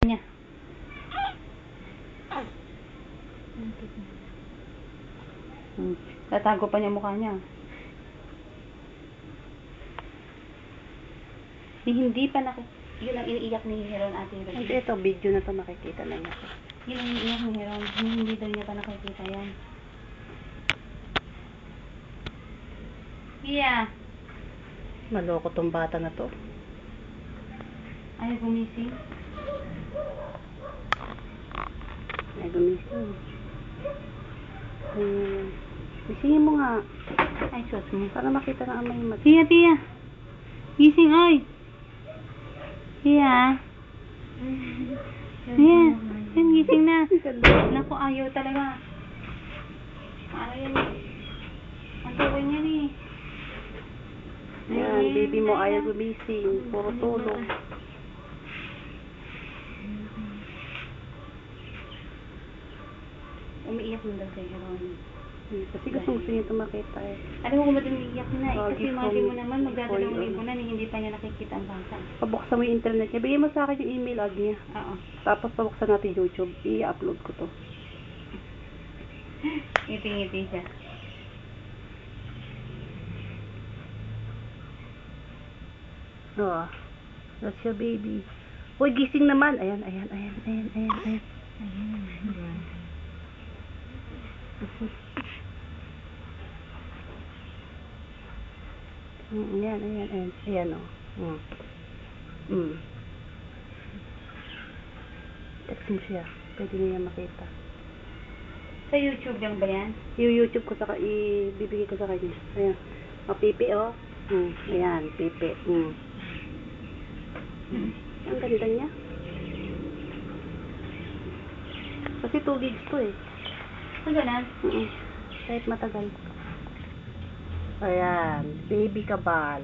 Niya. Tatago pa niya mukha niya. Hindi pa yun ang iniiyak ni Heron, Ate Heron. Hindi, ito video na to makikita na niya. Yun ang iniiyak ni Heron. Hindi daw niya pa nakikita yan. Yeah. Maloko tong bata na to. Ayaw gumising. Ay, gumising. Ay, gisingin mo nga. Ay, sus mo. Para makita na amay yung mata. Tia, tia. Gising, oy. Tia. Tia. Yan, gising na. Naku, ayaw talaga. Ano yan eh. Ang tuwin yan eh. Ayan, baby mo ayaw gumising. Puro tulog. Umiiyak mo daw siya, Heron. Kasi gusto niya ito makita eh. Alam mo kung ba't umiiyak na eh. Oh, Kasi gift imagine mo from- naman, magdadalawang libo na hindi pa niya nakikita ang bata. Pabuksan mo yung internet niya. Bigyan mo sa akin yung email ad niya. Oo. Tapos pabuksan natin YouTube. I-upload ko to. Ngiti-ngiti siya. Oh, that's your baby. Uy, gising naman. Ayan, ayan, ayan, ayan, ayan, ayan. Ayan, ayan, ayan. Ayan, oh. Text mo siya. Pwede niya makita. Sa YouTube lang ba yan? I-YouTube ko sa ibibigay ko sa kanya. Ayan. O, pipi, oh. Ayan, pipi. Ang ganda niya. Kasi 2 gigs to eh. Ang ganan? Kahit matagal. Ayan, baby kabal.